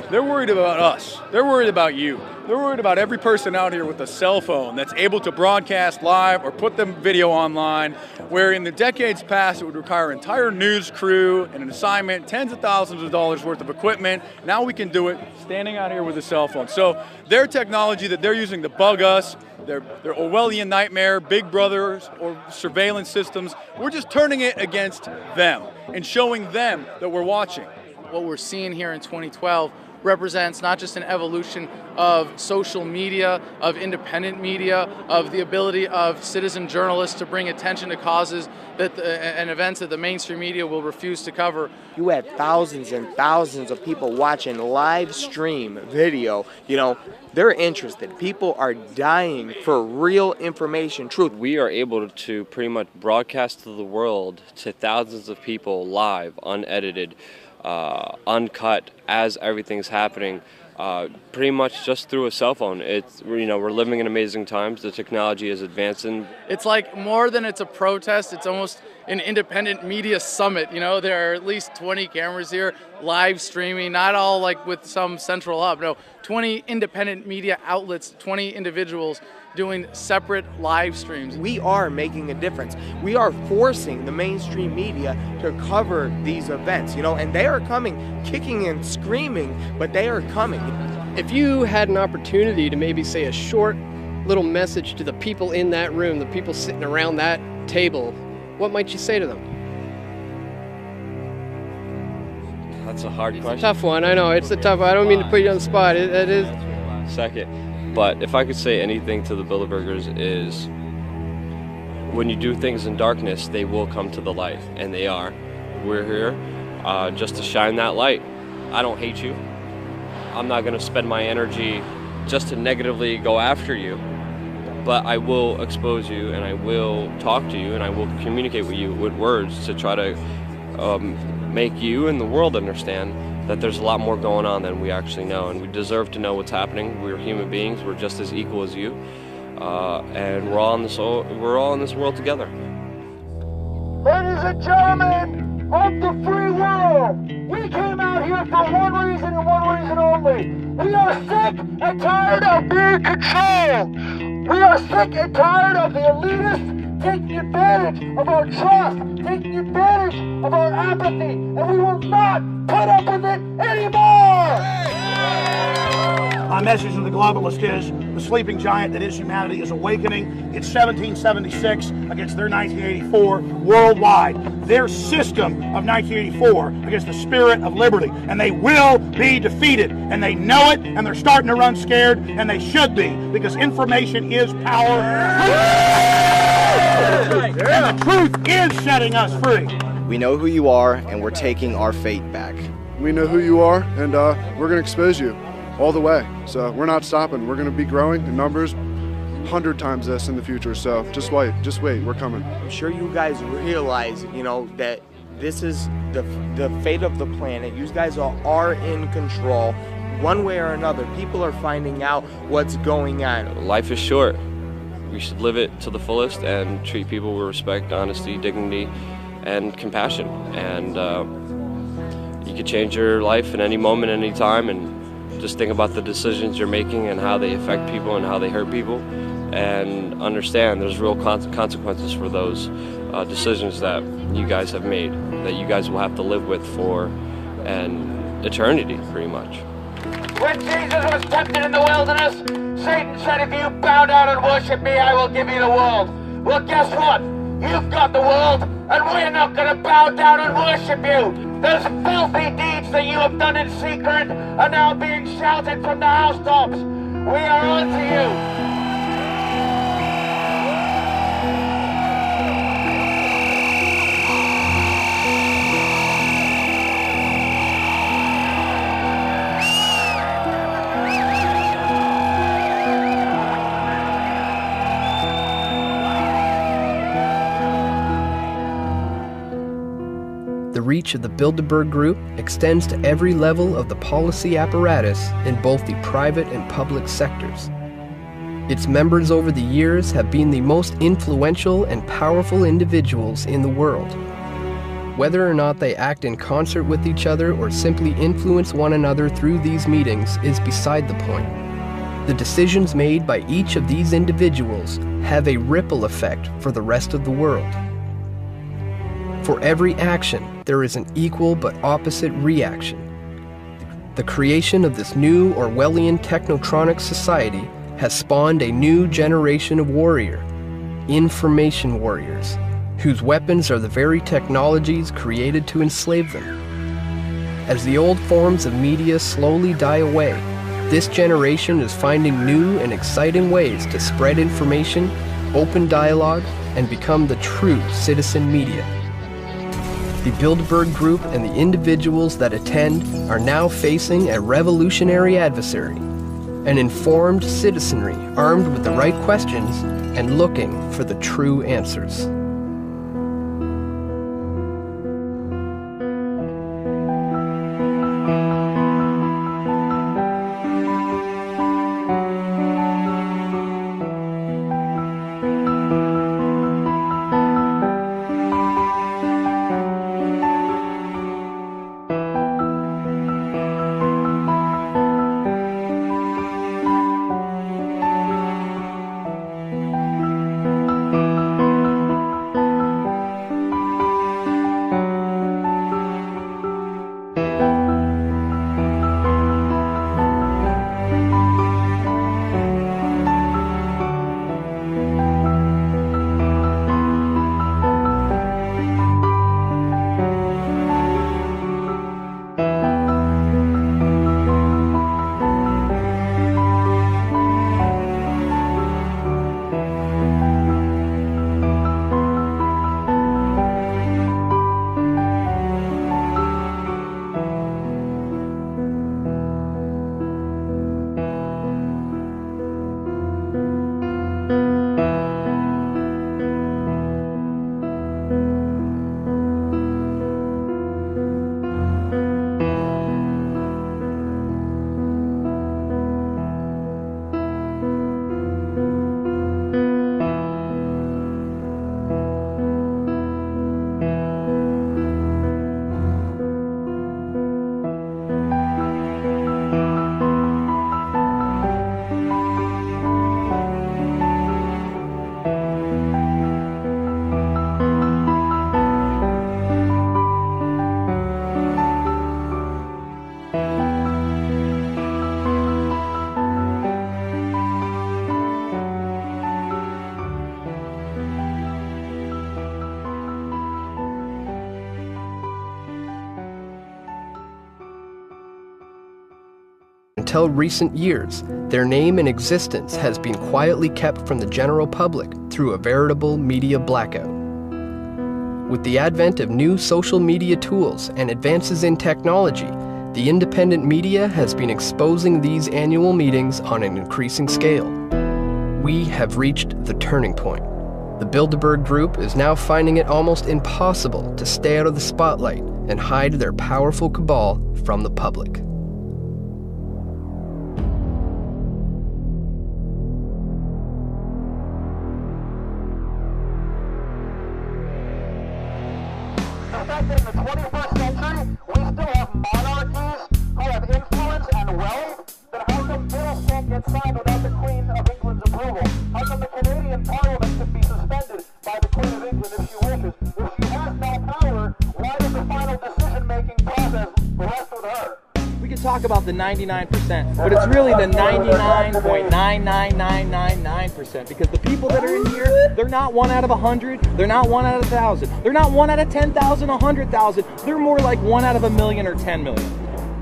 They're worried about us. They're worried about you. They're worried about every person out here with a cell phone that's able to broadcast live or put the video online, where in the decades past it would require an entire news crew and an assignment, tens of thousands of dollars worth of equipment. Now we can do it standing out here with a cell phone. So their technology that they're using to bug us, their Orwellian nightmare, Big Brothers or surveillance systems, we're just turning it against them and showing them that we're watching. What we're seeing here in 2012 represents not just an evolution of social media, of independent media, of the ability of citizen journalists to bring attention to causes that and events that the mainstream media will refuse to cover. You had thousands and thousands of people watching live stream video. They're interested. People are dying for real information, truth. We are able to pretty much broadcast to the world, to thousands of people live, unedited, uncut, as everything's happening, pretty much just through a cell phone. We're living in amazing times. The technology is advancing. It's like more than it's a protest. It's almost an independent media summit. There are at least 20 cameras here, live streaming, not all like with some central hub. No, 20 independent media outlets, 20 individuals doing separate live streams. We are making a difference. We are forcing the mainstream media to cover these events, and they are coming, kicking and screaming, but they are coming. If you had an opportunity to maybe say a short little message to the people in that room, the people sitting around that table, what might you say to them? That's a hard question. It's a tough one, I know. It's a tough one. I don't mean to put you on the spot. It is. Second. But if I could say anything to the Bilderbergers is, when you do things in darkness, they will come to the light, and they are. We're here just to shine that light. I don't hate you. I'm not going to spend my energy just to negatively go after you, but I will expose you, and I will talk to you, and I will communicate with you with words to try to make you and the world understand that there's a lot more going on than we actually know, and we deserve to know what's happening. We're human beings. We're just as equal as you, and we're all in this world together. Ladies and gentlemen of the free world, we came out here for one reason and one reason only. We are sick and tired of being controlled. We are sick and tired of the elitists taking advantage of our trust, taking advantage of our apathy, and we will not put up with it anymore! My message to the globalist is the sleeping giant that is humanity is awakening. It's 1776 against their 1984 worldwide. Their system of 1984 against the spirit of liberty. And they will be defeated. And they know it, and they're starting to run scared, and they should be, because information is power. And the truth is setting us free. We know who you are, and we're taking our fate back. We know who you are, and we're going to expose you all the way. So we're not stopping. We're going to be growing in numbers 100 times this in the future. So just wait, we're coming. I'm sure you guys realize, you know, that this is the fate of the planet. You guys are in control. One way or another, people are finding out what's going on. Life is short. We should live it to the fullest and treat people with respect, honesty, dignity, and compassion. And you can change your life at any moment, any time, and just think about the decisions you're making and how they affect people and how they hurt people, and understand there's real consequences for those decisions that you guys have made, that you guys will have to live with for an eternity, pretty much. When Jesus was tempted in the wilderness, Satan said, if you bow down and worship me, I will give you the world. Well, guess what? You've got the world, and we're not going to bow down and worship you. Those filthy deeds that you have done in secret are now being shouted from the housetops. We are on to you. The reach of the Bilderberg Group extends to every level of the policy apparatus in both the private and public sectors. Its members over the years have been the most influential and powerful individuals in the world. Whether or not they act in concert with each other or simply influence one another through these meetings is beside the point. The decisions made by each of these individuals have a ripple effect for the rest of the world. For every action, there is an equal but opposite reaction. The creation of this new Orwellian technotronic society has spawned a new generation of warrior, information warriors, whose weapons are the very technologies created to enslave them. As the old forms of media slowly die away, this generation is finding new and exciting ways to spread information, open dialogue, and become the true citizen media. The Bilderberg Group and the individuals that attend are now facing a revolutionary adversary, an informed citizenry armed with the right questions and looking for the true answers. until recent years, their name and existence has been quietly kept from the general public through a veritable media blackout. With the advent of new social media tools and advances in technology, the independent media has been exposing these annual meetings on an increasing scale. We have reached the turning point. The Bilderberg Group is now finding it almost impossible to stay out of the spotlight and hide their powerful cabal from the public. In the 21st century, we still have monarchies who have influence and wealth. Then how come bills can't get signed without the Queen of England's approval? How come the Canadian Parliament can be suspended by the Queen of England if she wishes? If she has no power, why does the final decision-making process rest with her? We can talk about the 99%, but it's really the 99.99999%, because the people that are in here, they're not 1 out of 100, they're not 1 out of 1,000, they're not 1 out of 10,000, 100,000, they're more like 1 out of 1,000,000 or 10 million,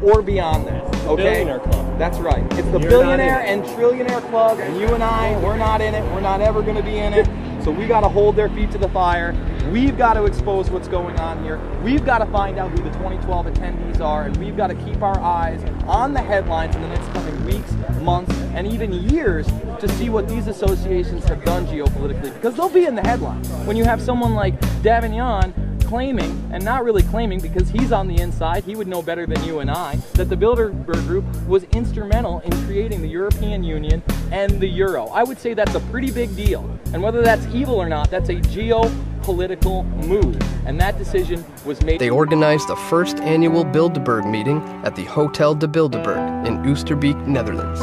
or beyond that, okay? Billionaire club. That's right. It's the billionaire and trillionaire club, and you and I, we're not in it, we're not ever going to be in it, so we got to hold their feet to the fire. We've got to expose what's going on here. We've got to find out who the 2012 attendees are, and we've got to keep our eyes on the headlines in the next coming weeks, months, and even years to see what these associations have done geopolitically, because they'll be in the headlines. When you have someone like Davignon claiming, and not really claiming because he's on the inside, he would know better than you and I, that the Bilderberg Group was instrumental in creating the European Union and the Euro. I would say that's a pretty big deal. And whether that's evil or not, that's a geopolitical move. And that decision was made. They organized the first annual Bilderberg meeting at the Hotel de Bilderberg in Oosterbeek, Netherlands.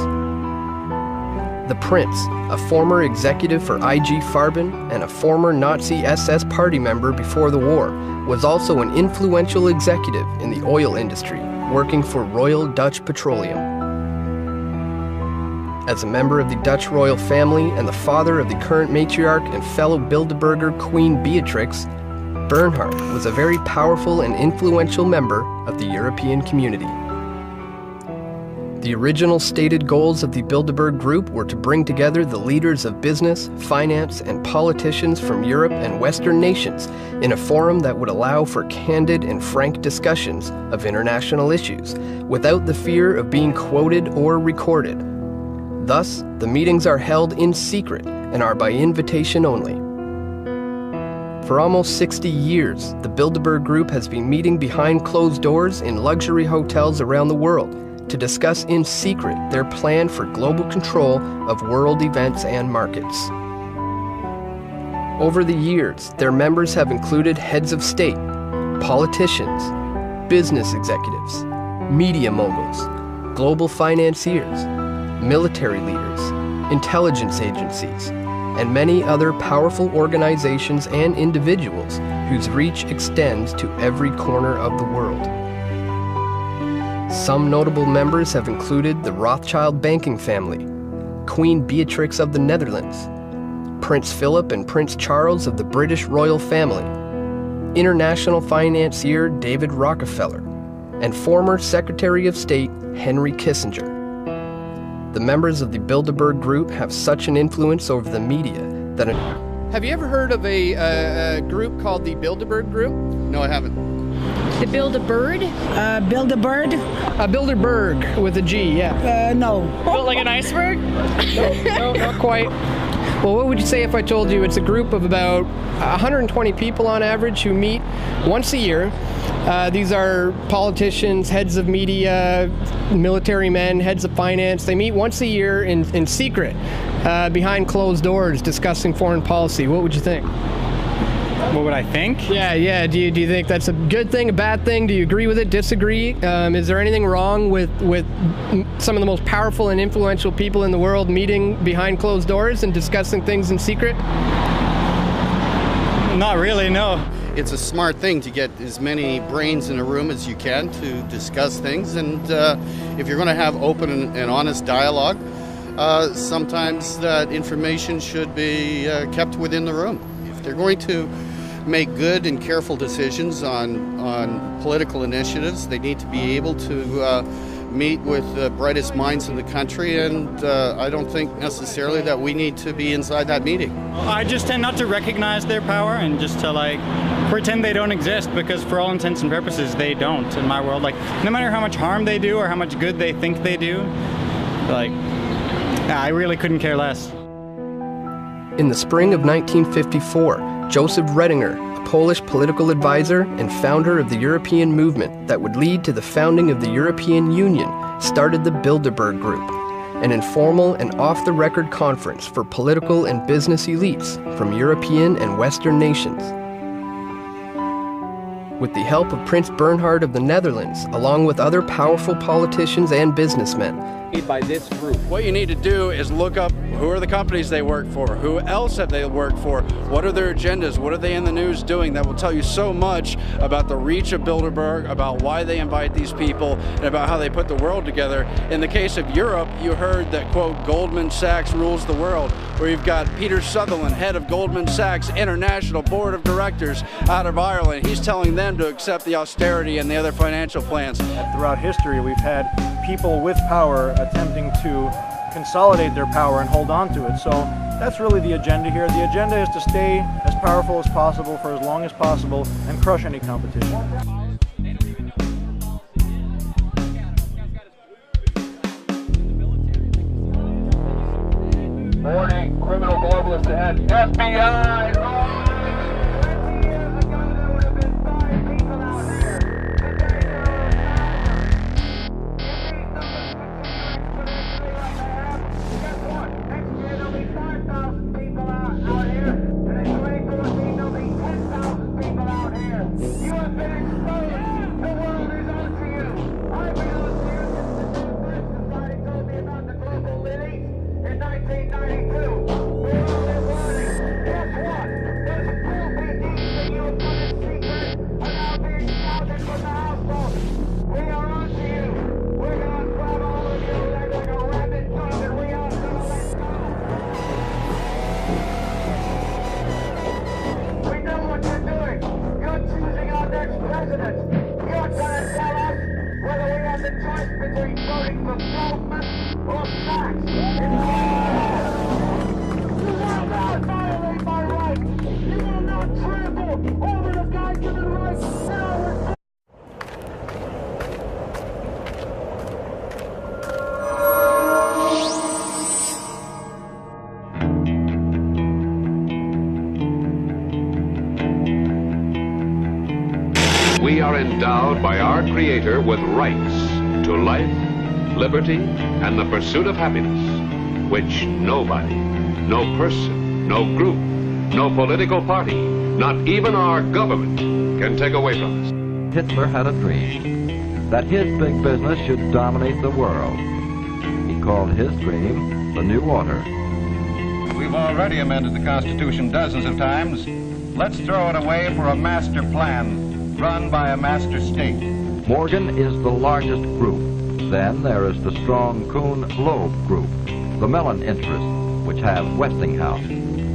The Prince, a former executive for IG Farben and a former Nazi SS party member before the war, was also an influential executive in the oil industry, working for Royal Dutch Petroleum. As a member of the Dutch royal family and the father of the current matriarch and fellow Bilderberger Queen Beatrix, Bernhard was a very powerful and influential member of the European community. The original stated goals of the Bilderberg Group were to bring together the leaders of business, finance, and politicians from Europe and Western nations in a forum that would allow for candid and frank discussions of international issues, without the fear of being quoted or recorded. Thus, the meetings are held in secret and are by invitation only. For almost 60 years, the Bilderberg Group has been meeting behind closed doors in luxury hotels around the world to discuss in secret their plan for global control of world events and markets. Over the years, their members have included heads of state, politicians, business executives, media moguls, global financiers, military leaders, intelligence agencies, and many other powerful organizations and individuals whose reach extends to every corner of the world. Some notable members have included the Rothschild banking family, Queen Beatrix of the Netherlands, Prince Philip and Prince Charles of the British royal family, international financier David Rockefeller, and former Secretary of State Henry Kissinger. The members of the Bilderberg Group have such an influence over the media that... Have you ever heard of a group called the Bilderberg Group? No, I haven't. The Bilderberg? Bilderberg? Bilderberg with a G, yeah. No. Built like an iceberg? No, not quite. Well, what would you say if I told you it's a group of about 120 people on average who meet once a year? These are politicians, heads of media, military men, heads of finance. They meet once a year in secret, behind closed doors, discussing foreign policy. What would you think? What would I think? Yeah. Do you think that's a good thing, a bad thing? Do you agree with it, disagree? Is there anything wrong with some of the most powerful and influential people in the world meeting behind closed doors and discussing things in secret? Not really, no. It's a smart thing to get as many brains in a room as you can to discuss things, and if you're going to have open and honest dialogue, sometimes that information should be kept within the room. If they're going to make good and careful decisions on political initiatives, they need to be able to meet with the brightest minds in the country, and I don't think necessarily that we need to be inside that meeting. I just tend not to recognize their power and just to like pretend they don't exist, because for all intents and purposes they don't in my world. Like, no matter how much harm they do or how much good they think they do, like, I really couldn't care less. In the spring of 1954, Joseph Redinger, a Polish political advisor and founder of the European movement that would lead to the founding of the European Union, started the Bilderberg Group, an informal and off-the-record conference for political and business elites from European and Western nations. With the help of Prince Bernhard of the Netherlands, along with other powerful politicians and businessmen, by this group. What you need to do is look up who are the companies they work for, who else have they worked for, what are their agendas, what are they in the news doing. That will tell you so much about the reach of Bilderberg, about why they invite these people, and about how they put the world together. In the case of Europe, you heard that, quote, Goldman Sachs rules the world, where you've got Peter Sutherland, head of Goldman Sachs International Board of Directors out of Ireland. He's telling them to accept the austerity and the other financial plans. Throughout history, we've had people with power attempting to consolidate their power and hold on to it. So that's really the agenda here. The agenda is to stay as powerful as possible for as long as possible and crush any competition. Warning, criminal globalist ahead. FBI! We are endowed by our Creator with rights to life, liberty, and the pursuit of happiness, which nobody, no person, no group, no political party, not even our government can take away from us. Hitler had a dream that his big business should dominate the world. He called his dream the New Order. We've already amended the Constitution dozens of times. Let's throw it away for a master plan run by a master state. Morgan is the largest group. Then there is the strong Kuhn-Loeb group, the Mellon interests, which have Westinghouse,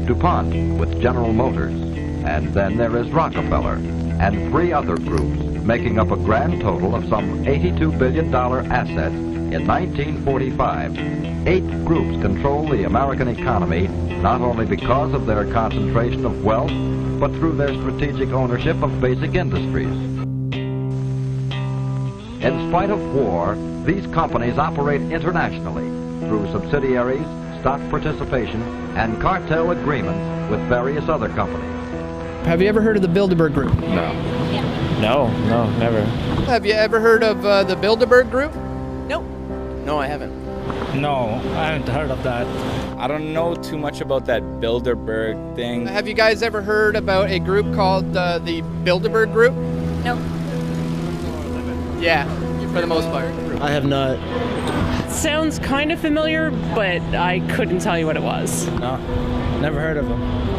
DuPont with General Motors, and then there is Rockefeller, and 3 other groups, making up a grand total of some $82 billion assets in 1945. 8 groups control the American economy, not only because of their concentration of wealth, but through their strategic ownership of basic industries. In spite of war, these companies operate internationally through subsidiaries, stock participation, and cartel agreements with various other companies. Have you ever heard of the Bilderberg Group? No. No, never. Have you ever heard of the Bilderberg Group? Nope. No, I haven't. No, I haven't heard of that. I don't know too much about that Bilderberg thing. Have you guys ever heard about a group called the Bilderberg Group? No. Yeah, for the most part. I have not. Sounds kind of familiar, but I couldn't tell you what it was. No, never heard of them.